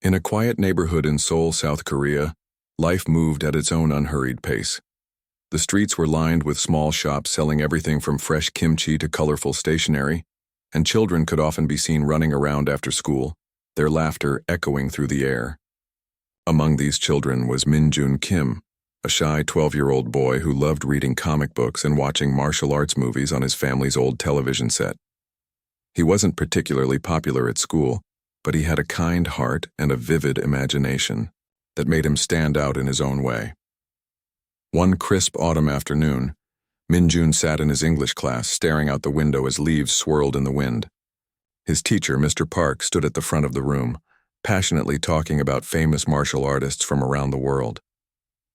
In a quiet neighborhood in Seoul, South Korea, life moved at its own unhurried pace. The streets were lined with small shops selling everything from fresh kimchi to colorful stationery, and children could often be seen running around after school, their laughter echoing through the air. Among these children was Min-jun Kim, a shy 12-year-old boy who loved reading comic books and watching martial arts movies on his family's old television set. He wasn't particularly popular at school, but he had a kind heart and a vivid imagination that made him stand out in his own way. One crisp autumn afternoon, Min-jun sat in his English class staring out the window as leaves swirled in the wind. His teacher, Mr. Park, stood at the front of the room, passionately talking about famous martial artists from around the world.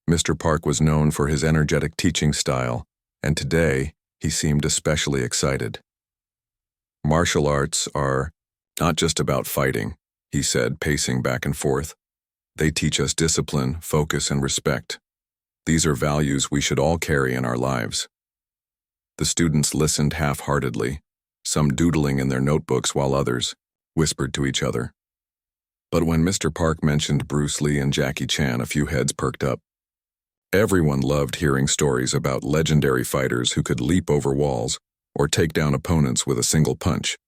Mr. Park was known for his energetic teaching style, and today he seemed especially excited. "Martial arts are not just about fighting," he said, pacing back and forth. "They teach us discipline, focus, and respect. These are values we should all carry in our lives." The students listened half-heartedly, some doodling in their notebooks while others whispered to each other. But when Mr. Park mentioned Bruce Lee and Jackie Chan, a few heads perked up. Everyone loved hearing stories about legendary fighters who could leap over walls or take down opponents with a single punch.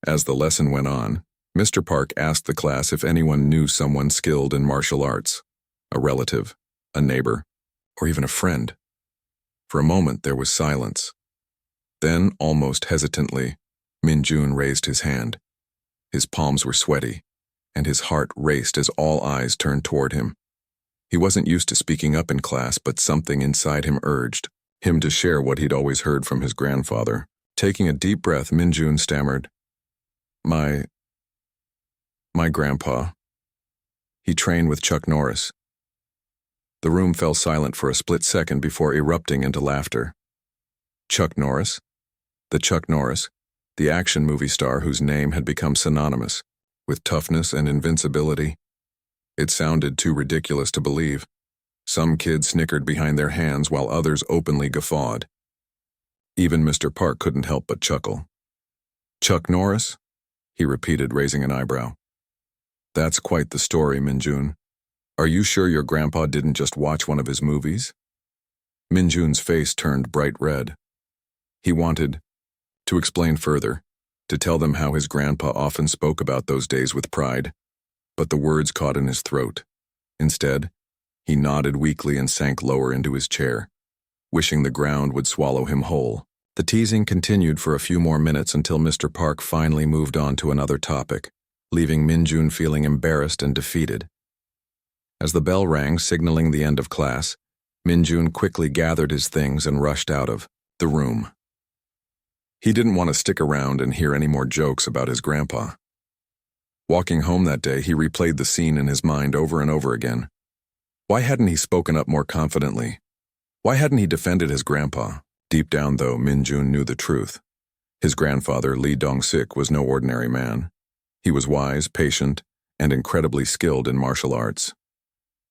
As the lesson went on, Mr. Park asked the class if anyone knew someone skilled in martial arts, a relative, a neighbor, or even a friend. For a moment there was silence. Then, almost hesitantly, Min-jun raised his hand. His palms were sweaty, and his heart raced as all eyes turned toward him. He wasn't used to speaking up in class, but something inside him urged him to share what he'd always heard from his grandfather. Taking a deep breath, Min-jun stammered, My grandpa. He trained with Chuck Norris." The room fell silent for a split second before erupting into laughter. Chuck Norris? The Chuck Norris, the action movie star whose name had become synonymous with toughness and invincibility. It sounded too ridiculous to believe. Some kids snickered behind their hands while others openly guffawed. Even Mr. Park couldn't help but chuckle. "Chuck Norris?" he repeated, raising an eyebrow. "That's quite the story, Min-jun. Are you sure your grandpa didn't just watch one of his movies?" Min-jun's face turned bright red. He wanted to explain further, to tell them how his grandpa often spoke about those days with pride, but the words caught in his throat. Instead, he nodded weakly and sank lower into his chair, wishing the ground would swallow him whole. The teasing continued for a few more minutes until Mr. Park finally moved on to another topic, leaving Min-jun feeling embarrassed and defeated. As the bell rang, signaling the end of class, Min-jun quickly gathered his things and rushed out of the room. He didn't want to stick around and hear any more jokes about his grandpa. Walking home that day, he replayed the scene in his mind over and over again. Why hadn't he spoken up more confidently? Why hadn't he defended his grandpa? Deep down, though, Min-jun knew the truth. His grandfather, Lee Dong-sik, was no ordinary man. He was wise, patient, and incredibly skilled in martial arts.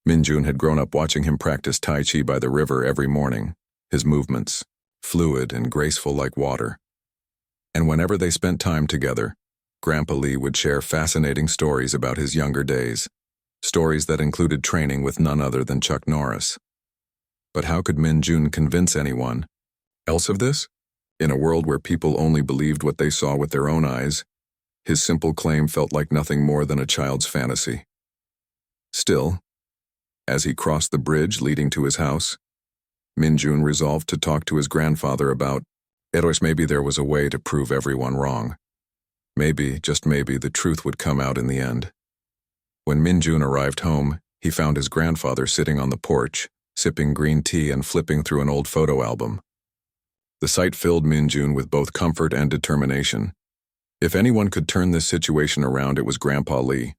Min-jun had grown up watching him practice Tai Chi by the river every morning, his movements fluid and graceful like water. And whenever they spent time together, Grandpa Lee would share fascinating stories about his younger days, stories that included training with none other than Chuck Norris. But how could Min-jun convince anyone else of this? In a world where people only believed what they saw with their own eyes, his simple claim felt like nothing more than a child's fantasy. Still, as he crossed the bridge leading to his house, Min-jun resolved to talk to his grandfather about it. Maybe there was a way to prove everyone wrong. Maybe, just maybe, the truth would come out in the end. When Min-jun arrived home, he found his grandfather sitting on the porch, sipping green tea and flipping through an old photo album. The sight filled Min-jun with both comfort and determination. If anyone could turn this situation around, it was Grandpa Lee.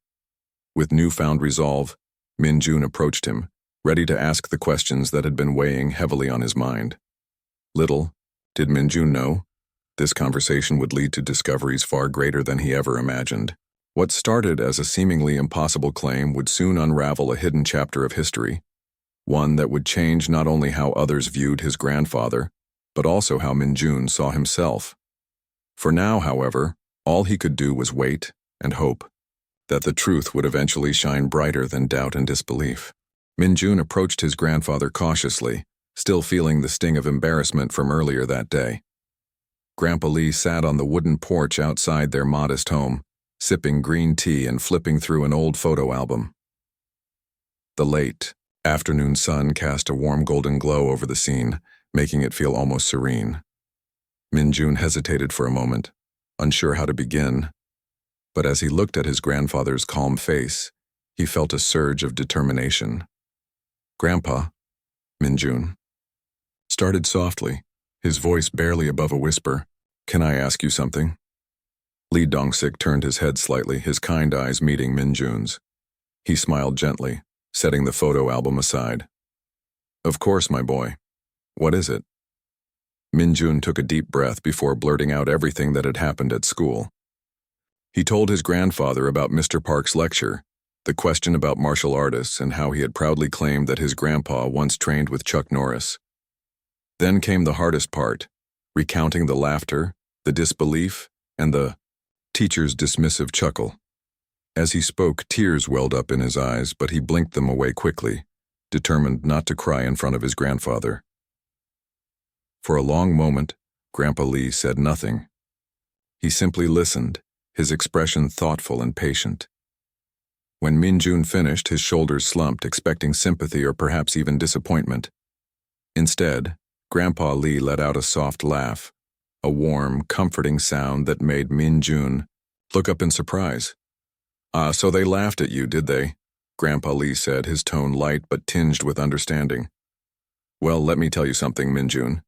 With newfound resolve, Min-jun approached him, ready to ask the questions that had been weighing heavily on his mind. Little did Min-jun know, this conversation would lead to discoveries far greater than he ever imagined. What started as a seemingly impossible claim would soon unravel a hidden chapter of history, one that would change not only how others viewed his grandfather, but also how Min-jun saw himself. For now, however, all he could do was wait and hope. that the truth would eventually shine brighter than doubt and disbelief. Minjun approached his grandfather cautiously, still feeling the sting of embarrassment from earlier that day. Grandpa Lee sat on the wooden porch outside their modest home, sipping green tea and flipping through an old photo album. The late afternoon sun cast a warm golden glow over the scene, making it feel almost serene. Minjun hesitated for a moment, unsure how to begin, but as he looked at his grandfather's calm face, he felt a surge of determination. "Grandpa," Minjun started softly, his voice barely above a whisper, "can I ask you something?" Lee Dongsik turned his head slightly, his kind eyes meeting Minjun's. He smiled gently, setting the photo album aside. "Of course, my boy. What is it?" Minjun took a deep breath before blurting out everything that had happened at school. He told his grandfather about Mr. Park's lecture, the question about martial artists, and how he had proudly claimed that his grandpa once trained with Chuck Norris. Then came the hardest part, recounting the laughter, the disbelief, and the teacher's dismissive chuckle. As he spoke, tears welled up in his eyes, but he blinked them away quickly, determined not to cry in front of his grandfather. For a long moment, Grandpa Lee said nothing. He simply listened, his expression thoughtful and patient. When Minjun finished, his shoulders slumped, expecting sympathy or perhaps even disappointment. Instead, Grandpa Lee let out a soft laugh, a warm, comforting sound that made Minjun look up in surprise. So they laughed at you, did they?" Grandpa Lee said, his tone light but tinged with understanding. "Well, let me tell you something, Minjun.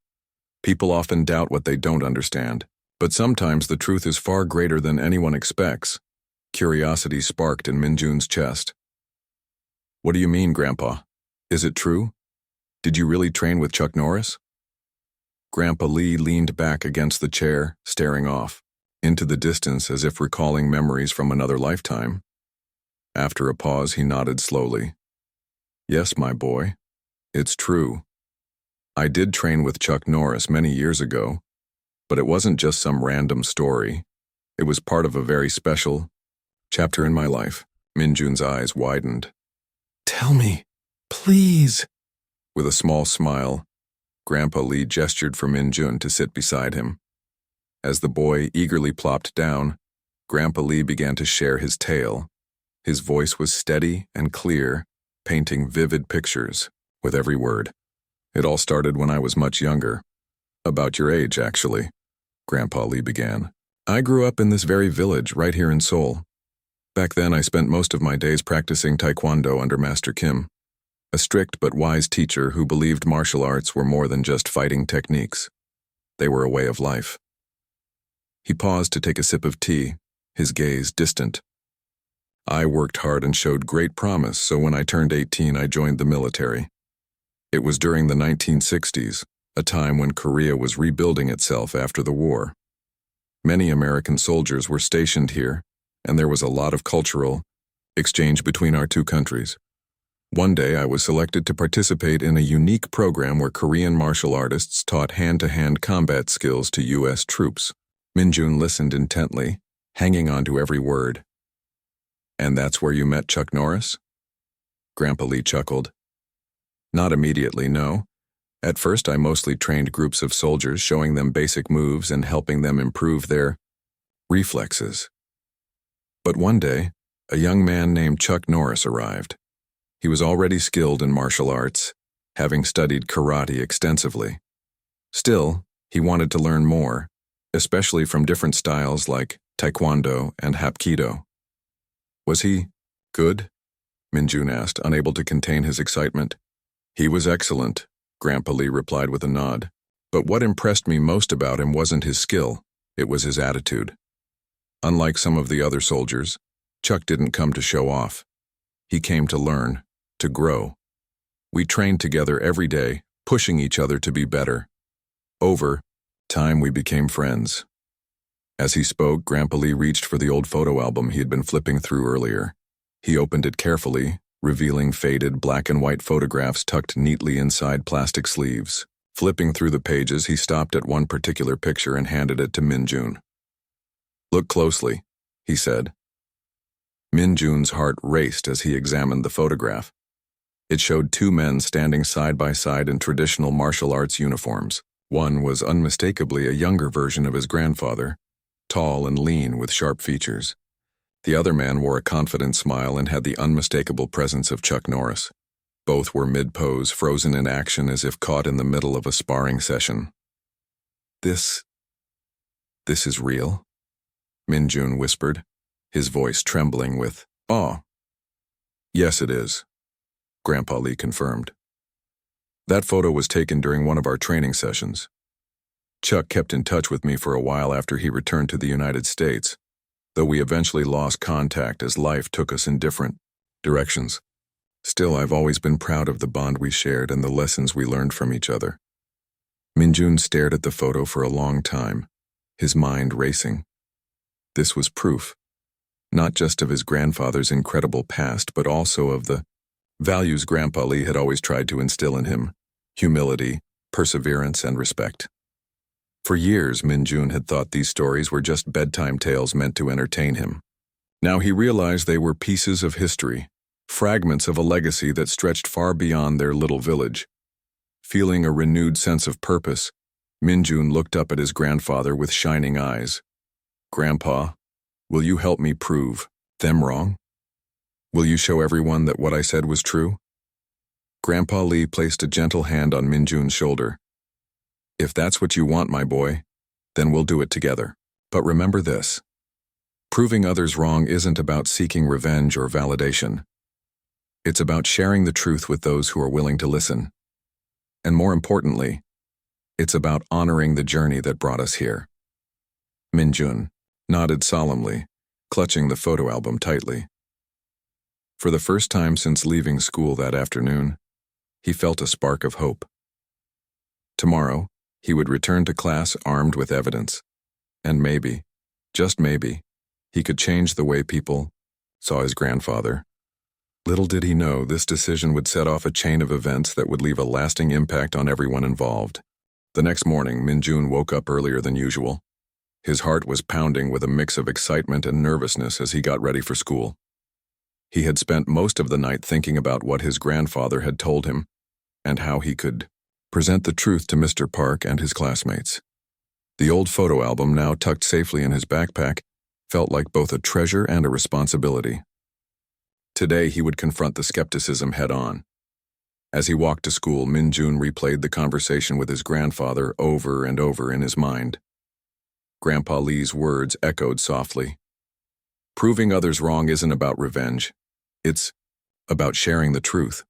People often doubt what they don't understand, but sometimes the truth is far greater than anyone expects." Curiosity sparked in Minjun's chest. "What do you mean, Grandpa? Is it true? Did you really train with Chuck Norris?" Grandpa Lee leaned back against the chair, staring off into the distance as if recalling memories from another lifetime. After a pause, he nodded slowly. "Yes, my boy. It's true. I did train with Chuck Norris many years ago, but it wasn't just some random story. It was part of a very special chapter in my life." Minjun's eyes widened. "Tell me, please." With a small smile, Grandpa Lee gestured for Minjun to sit beside him. As the boy eagerly plopped down, Grandpa Lee began to share his tale. His voice was steady and clear, painting vivid pictures with every word. "It all started when I was much younger. About your age, actually," Grandpa Lee began. "I grew up in this very village right here in Seoul. Back then I spent most of my days practicing taekwondo under Master Kim, a strict but wise teacher who believed martial arts were more than just fighting techniques. They were a way of life." He paused to take a sip of tea, his gaze distant. "I worked hard and showed great promise, so when I turned 18 I joined the military. It was during the 1960s, a time when Korea was rebuilding itself after the war. Many American soldiers were stationed here, and there was a lot of cultural exchange between our two countries. One day I was selected to participate in a unique program where Korean martial artists taught hand-to-hand combat skills to U.S. troops." Minjun listened intently, hanging on to every word. "And that's where you met Chuck Norris?" Grandpa Lee chuckled. "Not immediately, no. At first I mostly trained groups of soldiers, showing them basic moves and helping them improve their reflexes. But one day, a young man named Chuck Norris arrived. He was already skilled in martial arts, having studied karate extensively. Still, he wanted to learn more, especially from different styles like taekwondo and hapkido." "Was he good?" Minjun asked, unable to contain his excitement. "He was excellent," Grandpa Lee replied with a nod. "But what impressed me most about him wasn't his skill, it was his attitude. Unlike some of the other soldiers, Chuck didn't come to show off. He came to learn, to grow. We trained together every day, pushing each other to be better. Over time, we became friends." As he spoke, Grandpa Lee reached for the old photo album he had been flipping through earlier. He opened it carefully, revealing faded black and white photographs tucked neatly inside plastic sleeves. Flipping through the pages, he stopped at one particular picture and handed it to Minjun. "Look closely," he said. Min-jun's heart raced as he examined the photograph. It showed two men standing side by side in traditional martial arts uniforms. One was unmistakably a younger version of his grandfather, tall and lean with sharp features. The other man wore a confident smile and had the unmistakable presence of Chuck Norris. Both were mid-pose, frozen in action as if caught in the middle of a sparring session. This is real? Min-jun whispered, his voice trembling with awe. Yes, it is, Grandpa Lee confirmed. That photo was taken during one of our training sessions. Chuck kept in touch with me for a while after he returned to the United States, though we eventually lost contact as life took us in different directions. Still, I've always been proud of the bond we shared and the lessons we learned from each other. Min-jun stared at the photo for a long time, his mind racing. This was proof, not just of his grandfather's incredible past, but also of the values Grandpa Lee had always tried to instill in him: humility, perseverance, and respect. For years, Min-jun had thought these stories were just bedtime tales meant to entertain him. Now he realized they were pieces of history, fragments of a legacy that stretched far beyond their little village. Feeling a renewed sense of purpose, Min-jun looked up at his grandfather with shining eyes. Grandpa, will you help me prove them wrong? Will you show everyone that what I said was true? Grandpa Lee placed a gentle hand on Min-jun's shoulder. If that's what you want, my boy, then we'll do it together. But remember this: proving others wrong isn't about seeking revenge or validation. It's about sharing the truth with those who are willing to listen. And more importantly, it's about honoring the journey that brought us here. Min-jun nodded solemnly, clutching the photo album tightly. For the first time since leaving school that afternoon, he felt a spark of hope. Tomorrow, he would return to class armed with evidence. And maybe, just maybe, he could change the way people saw his grandfather. Little did he know this decision would set off a chain of events that would leave a lasting impact on everyone involved. The next morning, Min-jun woke up earlier than usual. His heart was pounding with a mix of excitement and nervousness as he got ready for school. He had spent most of the night thinking about what his grandfather had told him and how he could present the truth to Mr. Park and his classmates. The old photo album, now tucked safely in his backpack, felt like both a treasure and a responsibility. Today he would confront the skepticism head-on. As he walked to school, Min-jun replayed the conversation with his grandfather over and over in his mind. Grandpa Lee's words echoed softly. Proving others wrong isn't about revenge. It's about sharing the truth.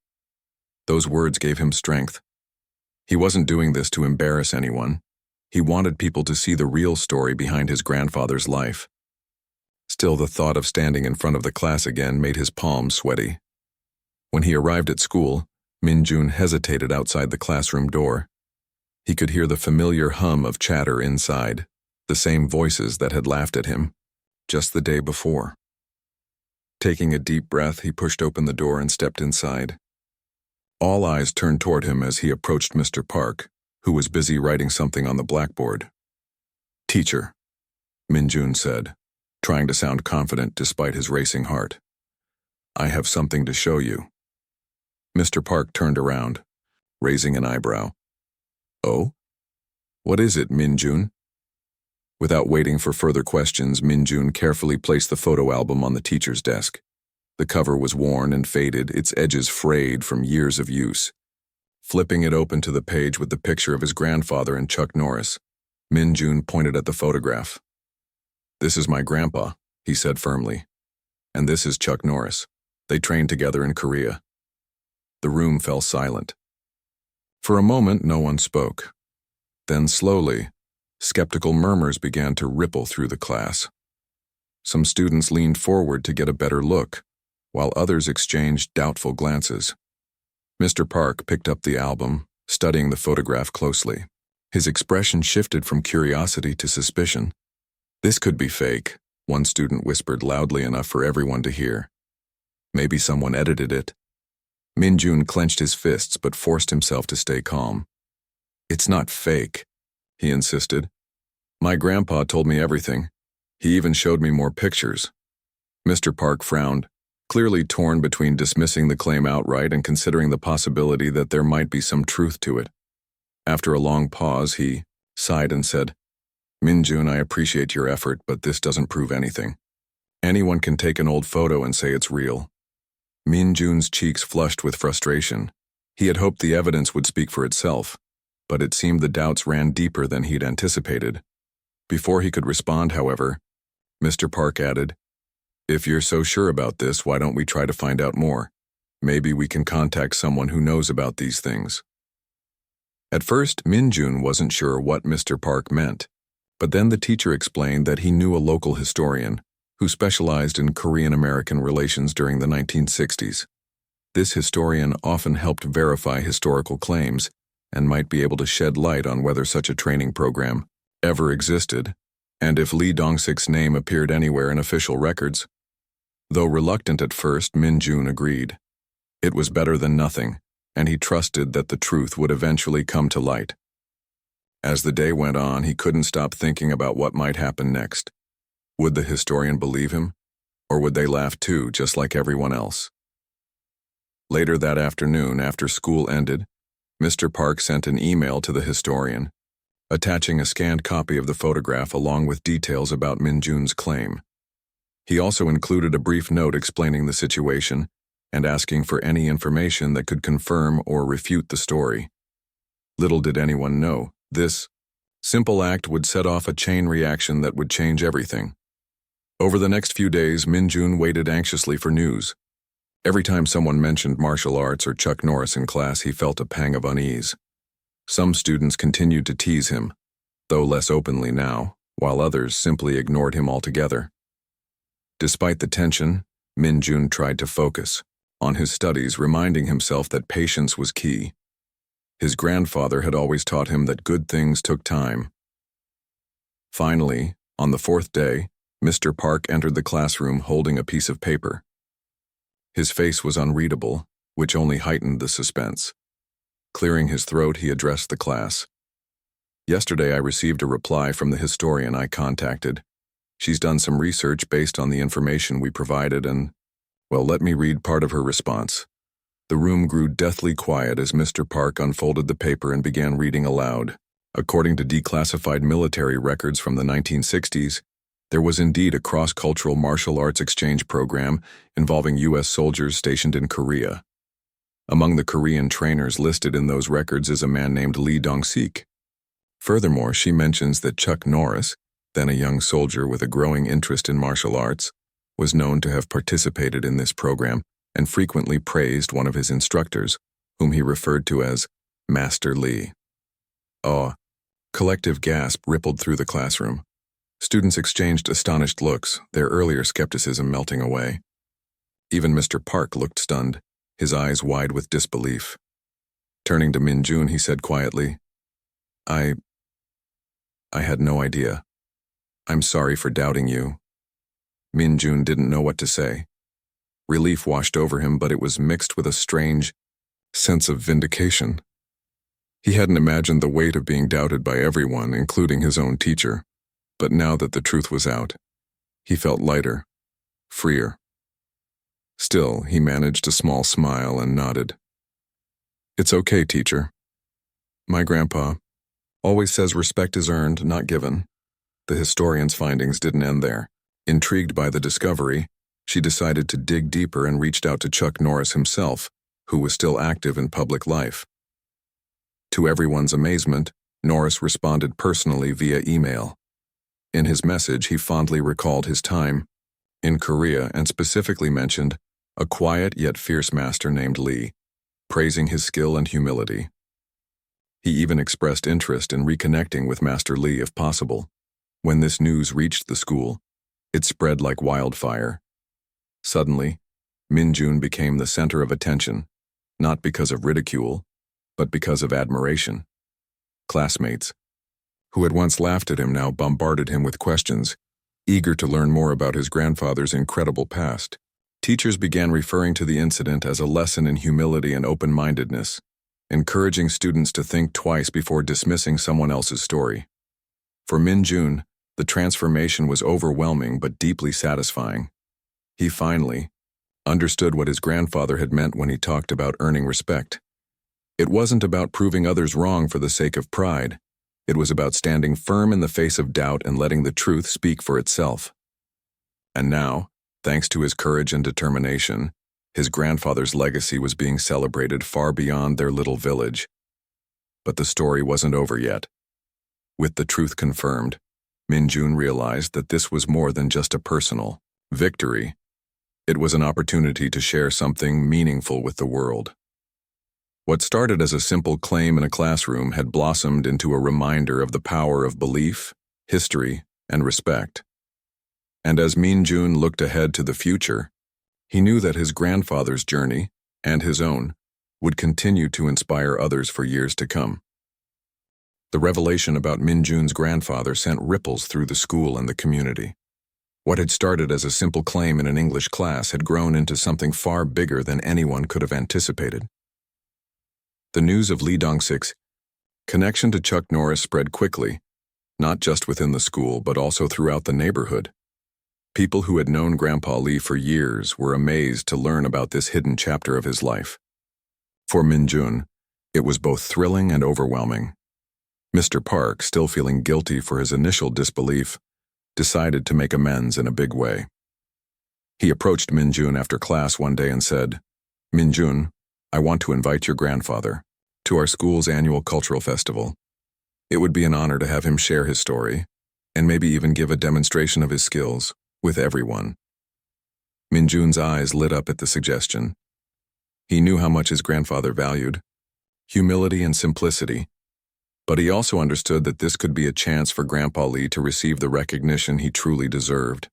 Those words gave him strength. He wasn't doing this to embarrass anyone. He wanted people to see the real story behind his grandfather's life. Still, the thought of standing in front of the class again made his palms sweaty. When he arrived at school, Min-jun hesitated outside the classroom door. He could hear the familiar hum of chatter inside, the same voices that had laughed at him just the day before. Taking a deep breath, he pushed open the door and stepped inside. All eyes turned toward him as he approached Mr. Park, who was busy writing something on the blackboard. Teacher, Min-jun said, trying to sound confident despite his racing heart. I have something to show you. Mr. Park turned around, raising an eyebrow. Oh? What is it, Min-jun? Without waiting for further questions, Min-jun carefully placed the photo album on the teacher's desk. The cover was worn and faded, its edges frayed from years of use. Flipping it open to the page with the picture of his grandfather and Chuck Norris, Min-jun pointed at the photograph. This is my grandpa, he said firmly. And this is Chuck Norris. They trained together in Korea. The room fell silent. For a moment, no one spoke. Then slowly, skeptical murmurs began to ripple through the class. Some students leaned forward to get a better look, while others exchanged doubtful glances. Mr. Park picked up the album, studying the photograph closely. His expression shifted from curiosity to suspicion. This could be fake, one student whispered loudly enough for everyone to hear. Maybe someone edited it. Min-jun clenched his fists but forced himself to stay calm. It's not fake, he insisted. My grandpa told me everything. He even showed me more pictures. Mr. Park frowned, clearly torn between dismissing the claim outright and considering the possibility that there might be some truth to it. After a long pause, he sighed and said, "Minjun, I appreciate your effort, but this doesn't prove anything. Anyone can take an old photo and say it's real." Minjun's cheeks flushed with frustration. He had hoped the evidence would speak for itself, but it seemed the doubts ran deeper than he'd anticipated. Before he could respond, however, Mr. Park added, "If you're so sure about this, why don't we try to find out more? Maybe we can contact someone who knows about these things." At first, Minjun wasn't sure what Mr. Park meant, but then the teacher explained that he knew a local historian who specialized in Korean-American relations during the 1960s. This historian often helped verify historical claims and might be able to shed light on whether such a training program ever existed, and if Lee Dong-sik's name appeared anywhere in official records. Though reluctant at first, Minjun agreed. It was better than nothing, and he trusted that the truth would eventually come to light. As the day went on, he couldn't stop thinking about what might happen next. Would the historian believe him, or would they laugh too, just like everyone else? Later that afternoon, after school ended, Mr. Park sent an email to the historian, attaching a scanned copy of the photograph along with details about Minjun's claim. He also included a brief note explaining the situation and asking for any information that could confirm or refute the story. Little did anyone know, this simple act would set off a chain reaction that would change everything. Over the next few days, Minjun waited anxiously for news. Every time someone mentioned martial arts or Chuck Norris in class, he felt a pang of unease. Some students continued to tease him, though less openly now, while others simply ignored him altogether. Despite the tension, Minjun tried to focus on his studies, reminding himself that patience was key. His grandfather had always taught him that good things took time. Finally, on the fourth day, Mr. Park entered the classroom holding a piece of paper. His face was unreadable, which only heightened the suspense. Clearing his throat, he addressed the class. "Yesterday I received a reply from the historian I contacted. She's done some research based on the information we provided and, well, let me read part of her response." The room grew deathly quiet as Mr. Park unfolded the paper and began reading aloud. According to declassified military records from the 1960s, there was indeed a cross-cultural martial arts exchange program involving U.S. soldiers stationed in Korea. Among the Korean trainers listed in those records is a man named Lee Dong-sik. Furthermore, she mentions that Chuck Norris, then a young soldier with a growing interest in martial arts, was known to have participated in this program and frequently praised one of his instructors, whom he referred to as Master Lee. A collective gasp rippled through the classroom. Students exchanged astonished looks, their earlier skepticism melting away. Even Mr. Park looked stunned, his eyes wide with disbelief. Turning to Minjun, he said quietly, I had no idea. I'm sorry for doubting you." Minjun didn't know what to say. Relief washed over him, but it was mixed with a strange sense of vindication. He hadn't imagined the weight of being doubted by everyone, including his own teacher. But now that the truth was out, he felt lighter, freer. Still, he managed a small smile and nodded. "It's okay, teacher. My grandpa always says respect is earned, not given." The historian's findings didn't end there. Intrigued by the discovery, she decided to dig deeper and reached out to Chuck Norris himself, who was still active in public life. To everyone's amazement, Norris responded personally via email. In his message, he fondly recalled his time in Korea and specifically mentioned a quiet yet fierce master named Lee, praising his skill and humility. He even expressed interest in reconnecting with Master Lee if possible. When this news reached the school, it spread like wildfire. Suddenly, Minjun became the center of attention, not because of ridicule, but because of admiration. Classmates, who had once laughed at him, now bombarded him with questions, eager to learn more about his grandfather's incredible past. Teachers began referring to the incident as a lesson in humility and open-mindedness, encouraging students to think twice before dismissing someone else's story. For Minjun, the transformation was overwhelming but deeply satisfying. He finally understood what his grandfather had meant when he talked about earning respect. It wasn't about proving others wrong for the sake of pride. It was about standing firm in the face of doubt and letting the truth speak for itself. And now, thanks to his courage and determination, his grandfather's legacy was being celebrated far beyond their little village. But the story wasn't over yet. With the truth confirmed, Min-jun realized that this was more than just a personal victory. It was an opportunity to share something meaningful with the world. What started as a simple claim in a classroom had blossomed into a reminder of the power of belief, history, and respect. And as Min-jun looked ahead to the future, he knew that his grandfather's journey, and his own, would continue to inspire others for years to come. The revelation about Min-jun's grandfather sent ripples through the school and the community. What had started as a simple claim in an English class had grown into something far bigger than anyone could have anticipated. The news of Lee Dong-sik's connection to Chuck Norris spread quickly, not just within the school but also throughout the neighborhood. People who had known Grandpa Lee for years were amazed to learn about this hidden chapter of his life. For Min-jun, it was both thrilling and overwhelming. Mr. Park, still feeling guilty for his initial disbelief, decided to make amends in a big way. He approached Min-jun after class one day and said, "Min-jun, I want to invite your grandfather to our school's annual cultural festival. It would be an honor to have him share his story, and maybe even give a demonstration of his skills with everyone." Min-jun's eyes lit up at the suggestion. He knew how much his grandfather valued humility and simplicity, but he also understood that this could be a chance for Grandpa Lee to receive the recognition he truly deserved.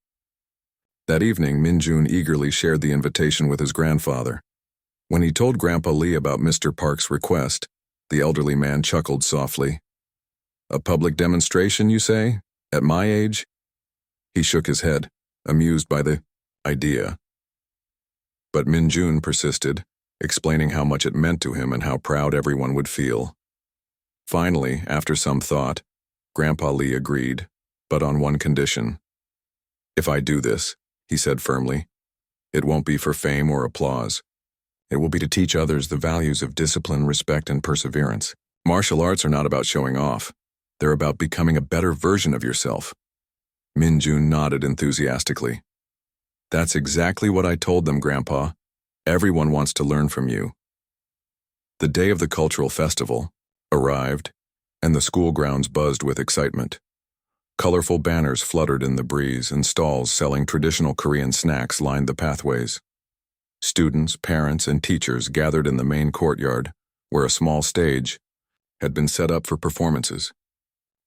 That evening, Min-jun eagerly shared the invitation with his grandfather. When he told Grandpa Lee about Mr. Park's request, the elderly man chuckled softly. "A public demonstration, you say? At my age?" He shook his head, amused by the idea. But Min-jun persisted, explaining how much it meant to him and how proud everyone would feel. Finally, after some thought, Grandpa Lee agreed, but on one condition. "If I do this," he said firmly, "it won't be for fame or applause. It will be to teach others the values of discipline, respect, and perseverance. Martial arts are not about showing off. They're about becoming a better version of yourself." Min-jun nodded enthusiastically. "That's exactly what I told them, Grandpa. Everyone wants to learn from you." The day of the cultural festival arrived, and the school grounds buzzed with excitement. Colorful banners fluttered in the breeze, and stalls selling traditional Korean snacks lined the pathways. Students, parents, and teachers gathered in the main courtyard, where a small stage had been set up for performances.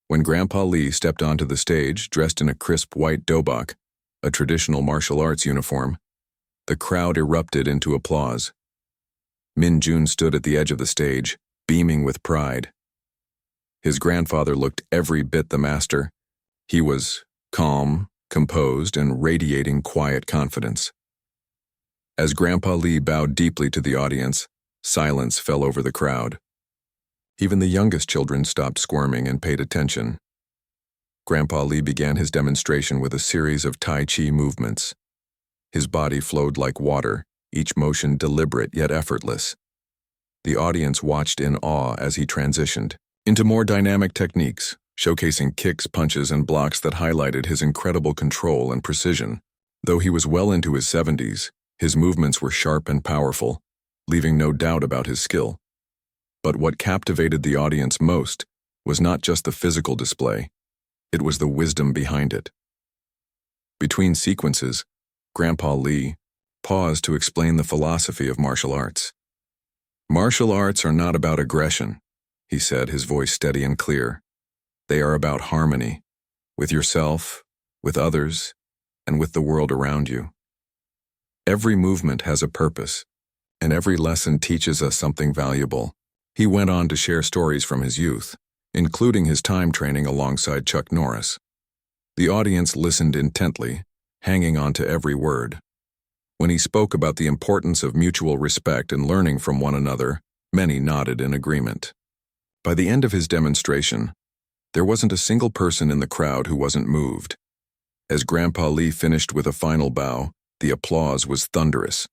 When Grandpa Lee stepped onto the stage, dressed in a crisp white dobok, a traditional martial arts uniform, the crowd erupted into applause. Min-jun stood at the edge of the stage, beaming with pride. His grandfather looked every bit the master. He was calm, composed, and radiating quiet confidence. As Grandpa Lee bowed deeply to the audience, silence fell over the crowd. Even the youngest children stopped squirming and paid attention. Grandpa Lee began his demonstration with a series of Tai Chi movements. His body flowed like water, each motion deliberate yet effortless. The audience watched in awe as he transitioned into more dynamic techniques, showcasing kicks, punches, and blocks that highlighted his incredible control and precision. Though he was well into his 70s, his movements were sharp and powerful, leaving no doubt about his skill. But what captivated the audience most was not just the physical display, it was the wisdom behind it. Between sequences, Grandpa Lee paused to explain the philosophy of martial arts. "Martial arts are not about aggression," he said, his voice steady and clear. "They are about harmony, with yourself, with others, and with the world around you. Every movement has a purpose, and every lesson teaches us something valuable." He went on to share stories from his youth, including his time training alongside Chuck Norris. The audience listened intently, hanging on to every word. When he spoke about the importance of mutual respect and learning from one another, many nodded in agreement. By the end of his demonstration, there wasn't a single person in the crowd who wasn't moved. As Grandpa Lee finished with a final bow, The applause was thunderous.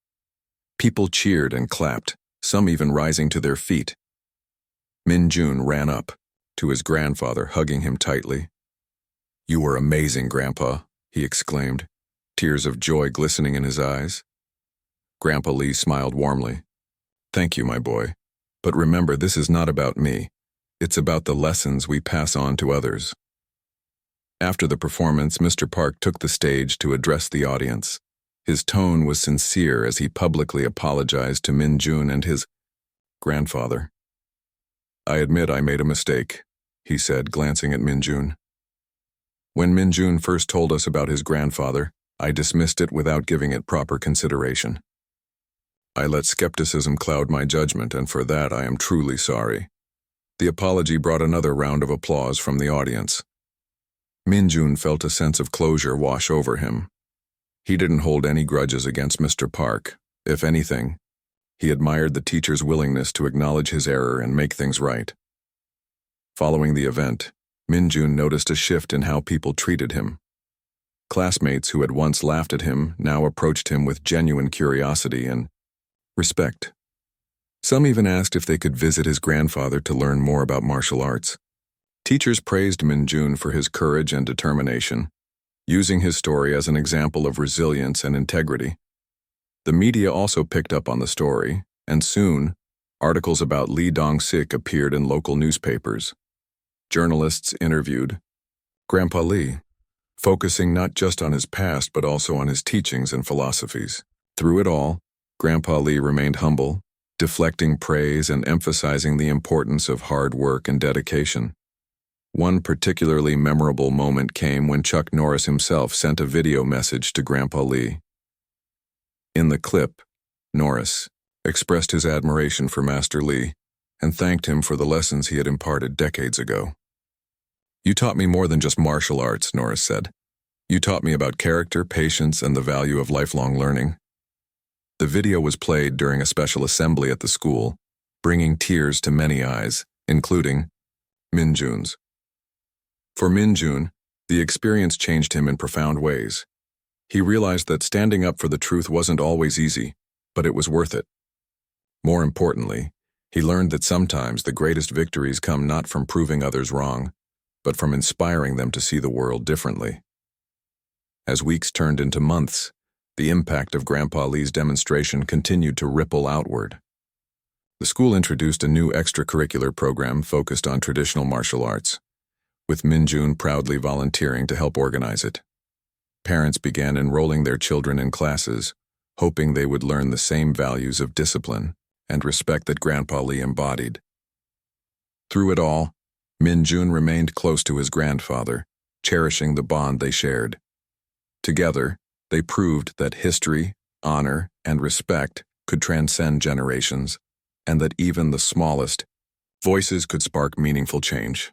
People cheered and clapped, some even rising to their feet. Min-jun ran up to his grandfather, hugging him tightly. "You were amazing, Grandpa," he exclaimed, tears of joy glistening in his eyes. Grandpa Lee smiled warmly. "Thank you, my boy. But remember, this is not about me. It's about the lessons we pass on to others." After the performance, Mr. Park took the stage to address the audience. His tone was sincere as he publicly apologized to Min-jun and his grandfather. "I admit I made a mistake," he said, glancing at Min-jun. "When Min-jun first told us about his grandfather, I dismissed it without giving it proper consideration. I let skepticism cloud my judgment, and for that I am truly sorry." The apology brought another round of applause from the audience. Min-jun felt a sense of closure wash over him. He didn't hold any grudges against Mr. Park. If anything, he admired the teacher's willingness to acknowledge his error and make things right. Following the event, Min-jun noticed a shift in how people treated him. Classmates who had once laughed at him now approached him with genuine curiosity and respect. Some even asked if they could visit his grandfather to learn more about martial arts. Teachers praised Min-jun for his courage and determination, using his story as an example of resilience and integrity. The media also picked up on the story, and soon, articles about Lee Dong-sik appeared in local newspapers. Journalists interviewed Grandpa Lee, focusing not just on his past but also on his teachings and philosophies. Through it all, Grandpa Lee remained humble, deflecting praise and emphasizing the importance of hard work and dedication. One particularly memorable moment came when Chuck Norris himself sent a video message to Grandpa Lee. In the clip, Norris expressed his admiration for Master Lee and thanked him for the lessons he had imparted decades ago. "You taught me more than just martial arts," Norris said. "You taught me about character, patience, and the value of lifelong learning." The video was played during a special assembly at the school, bringing tears to many eyes, including Min-jun's. For Min-jun, the experience changed him in profound ways. He realized that standing up for the truth wasn't always easy, but it was worth it. More importantly, he learned that sometimes the greatest victories come not from proving others wrong, but from inspiring them to see the world differently. As weeks turned into months, the impact of Grandpa Lee's demonstration continued to ripple outward. The school introduced a new extracurricular program focused on traditional martial arts, with Min-jun proudly volunteering to help organize it. Parents began enrolling their children in classes, hoping they would learn the same values of discipline and respect that Grandpa Lee embodied. Through it all, Min-jun remained close to his grandfather, cherishing the bond they shared. Together, they proved that history, honor, and respect could transcend generations, and that even the smallest voices could spark meaningful change.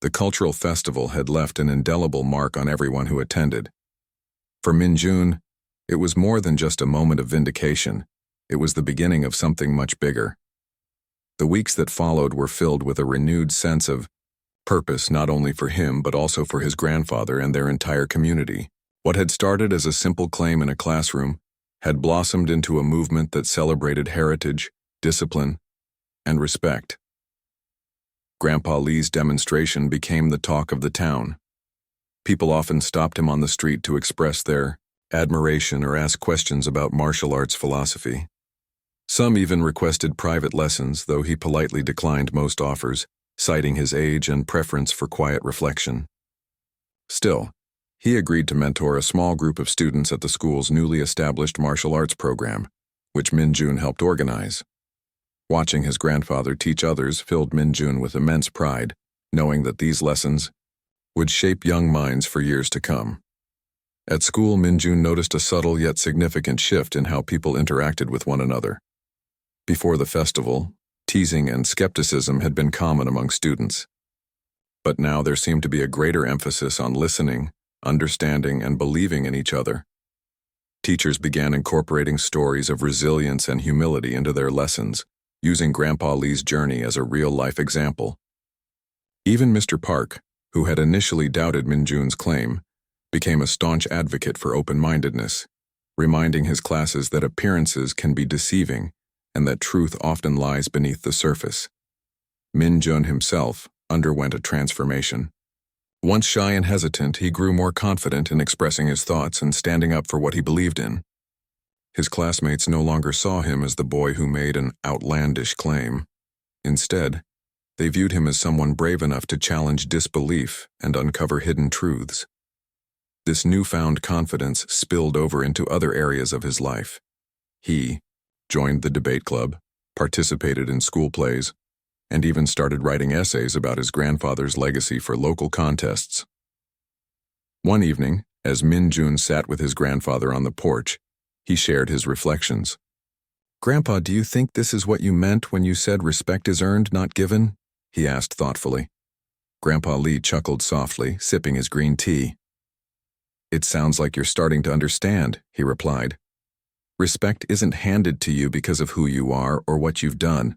The cultural festival had left an indelible mark on everyone who attended. For Min-jun, it was more than just a moment of vindication. It was the beginning of something much bigger. The weeks that followed were filled with a renewed sense of purpose, not only for him but also for his grandfather and their entire community. What had started as a simple claim in a classroom had blossomed into a movement that celebrated heritage, discipline, and respect. Grandpa Lee's demonstration became the talk of the town. People often stopped him on the street to express their admiration or ask questions about martial arts philosophy. Some even requested private lessons, though he politely declined most offers, citing his age and preference for quiet reflection. Still, he agreed to mentor a small group of students at the school's newly established martial arts program, which Min-jun helped organize. Watching his grandfather teach others filled Min-jun with immense pride, knowing that these lessons would shape young minds for years to come. At school, Min-jun noticed a subtle yet significant shift in how people interacted with one another. Before the festival, teasing and skepticism had been common among students. But now there seemed to be a greater emphasis on listening, understanding, and believing in each other. Teachers began incorporating stories of resilience and humility into their lessons, using Grandpa Lee's journey as a real-life example. Even Mr. Park, who had initially doubted Min-jun's claim, became a staunch advocate for open-mindedness, reminding his classes that appearances can be deceiving and that truth often lies beneath the surface. Min-jun himself underwent a transformation. Once shy and hesitant, he grew more confident in expressing his thoughts and standing up for what he believed in. His classmates no longer saw him as the boy who made an outlandish claim. Instead, they viewed him as someone brave enough to challenge disbelief and uncover hidden truths. This newfound confidence spilled over into other areas of his life. He joined the debate club, participated in school plays, and even started writing essays about his grandfather's legacy for local contests. One evening, as Min-jun sat with his grandfather on the porch, he shared his reflections. "Grandpa, do you think this is what you meant when you said respect is earned, not given?" he asked thoughtfully. Grandpa Lee chuckled softly, sipping his green tea. "It sounds like you're starting to understand," he replied. "Respect isn't handed to you because of who you are or what you've done.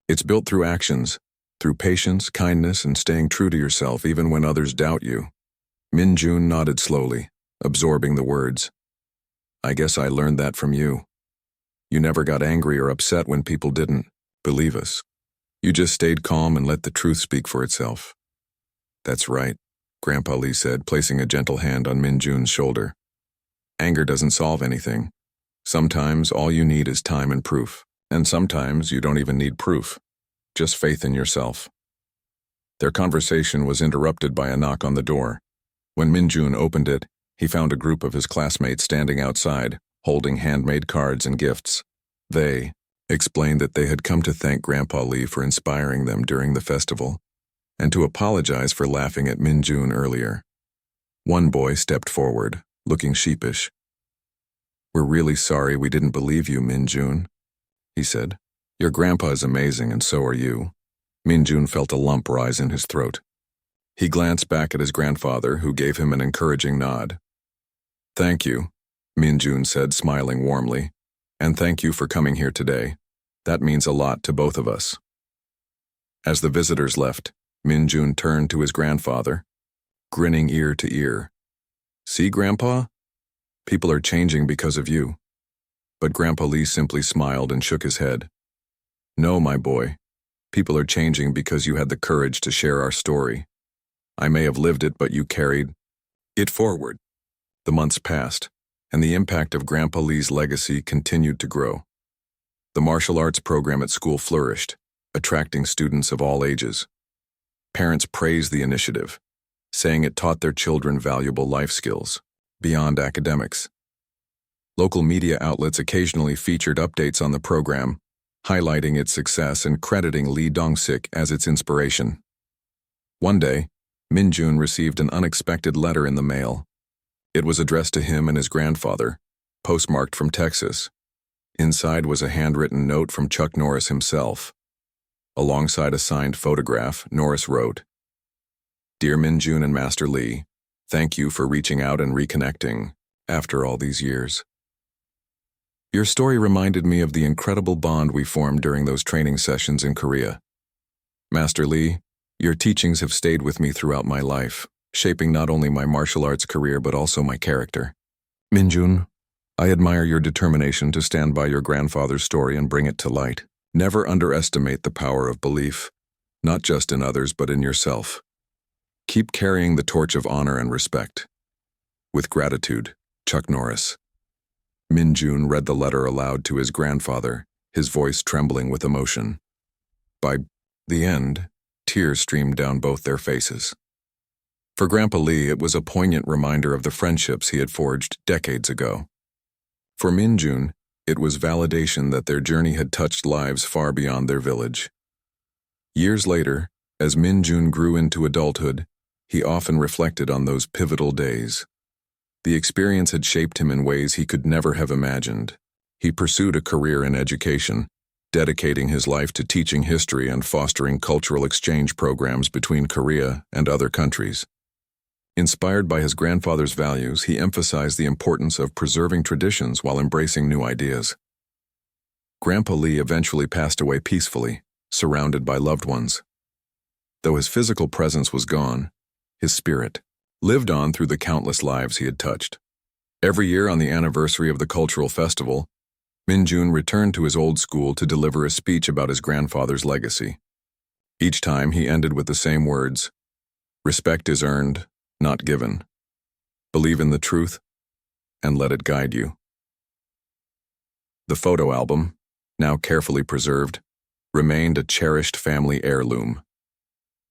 It's built through actions, through patience, kindness, and staying true to yourself even when others doubt you." Min-jun nodded slowly, absorbing the words. "I guess I learned that from you. You never got angry or upset when people didn't believe us. You just stayed calm and let the truth speak for itself." "That's right," Grandpa Lee said, placing a gentle hand on Min-jun's shoulder. "Anger doesn't solve anything. Sometimes all you need is time and proof. And sometimes you don't even need proof, just faith in yourself." Their conversation was interrupted by a knock on the door. When Min-jun opened it, he found a group of his classmates standing outside, holding handmade cards and gifts. They explained that they had come to thank Grandpa Lee for inspiring them during the festival, and to apologize for laughing at Min-jun earlier. One boy stepped forward, looking sheepish. "We're really sorry we didn't believe you, Min-jun," he said. "Your grandpa is amazing, and so are you." Min-jun felt a lump rise in his throat. He glanced back at his grandfather, who gave him an encouraging nod. "Thank you," Min-jun said, smiling warmly. "And thank you for coming here today. That means a lot to both of us." As the visitors left, Min-jun turned to his grandfather, grinning ear to ear. "See, Grandpa? People are changing because of you." But Grandpa Lee simply smiled and shook his head. "No, my boy. People are changing because you had the courage to share our story. I may have lived it, but you carried it forward." The months passed, and the impact of Grandpa Lee's legacy continued to grow. The martial arts program at school flourished, attracting students of all ages. Parents praised the initiative, saying it taught their children valuable life skills, beyond academics. Local media outlets occasionally featured updates on the program, highlighting its success and crediting Lee Dong-sik as its inspiration. One day, Min-jun received an unexpected letter in the mail. It was addressed to him and his grandfather, postmarked from Texas. Inside was a handwritten note from Chuck Norris himself. Alongside a signed photograph, Norris wrote, "Dear Min-jun and Master Lee, thank you for reaching out and reconnecting after all these years. Your story reminded me of the incredible bond we formed during those training sessions in Korea. Master Lee, your teachings have stayed with me throughout my life, shaping not only my martial arts career but also my character. Min-jun, I admire your determination to stand by your grandfather's story and bring it to light. Never underestimate the power of belief, not just in others but in yourself. Keep carrying the torch of honor and respect. With gratitude, Chuck Norris." Min-jun read the letter aloud to his grandfather, his voice trembling with emotion. By the end, tears streamed down both their faces. For Grandpa Lee, it was a poignant reminder of the friendships he had forged decades ago. For Min-jun, it was validation that their journey had touched lives far beyond their village. Years later, as Min-jun grew into adulthood, he often reflected on those pivotal days. The experience had shaped him in ways he could never have imagined. He pursued a career in education, dedicating his life to teaching history and fostering cultural exchange programs between Korea and other countries. Inspired by his grandfather's values, he emphasized the importance of preserving traditions while embracing new ideas. Grandpa Lee eventually passed away peacefully, surrounded by loved ones. Though his physical presence was gone, his spirit lived on through the countless lives he had touched. Every year on the anniversary of the cultural festival, Min-jun returned to his old school to deliver a speech about his grandfather's legacy. Each time he ended with the same words: respect is earned, not given. Believe in the truth, and let it guide you. The photo album, now carefully preserved, remained a cherished family heirloom.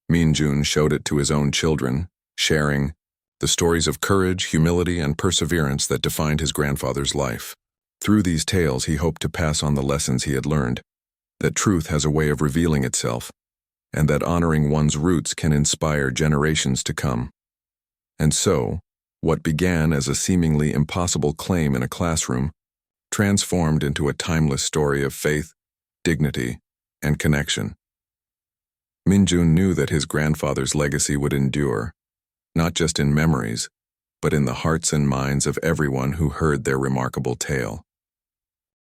Min-jun showed it to his own children, sharing the stories of courage, humility, and perseverance that defined his grandfather's life. Through these tales, he hoped to pass on the lessons he had learned, that truth has a way of revealing itself, and that honoring one's roots can inspire generations to come. And so, what began as a seemingly impossible claim in a classroom transformed into a timeless story of faith, dignity, and connection. Min-jun knew that his grandfather's legacy would endure, not just in memories, but in the hearts and minds of everyone who heard their remarkable tale.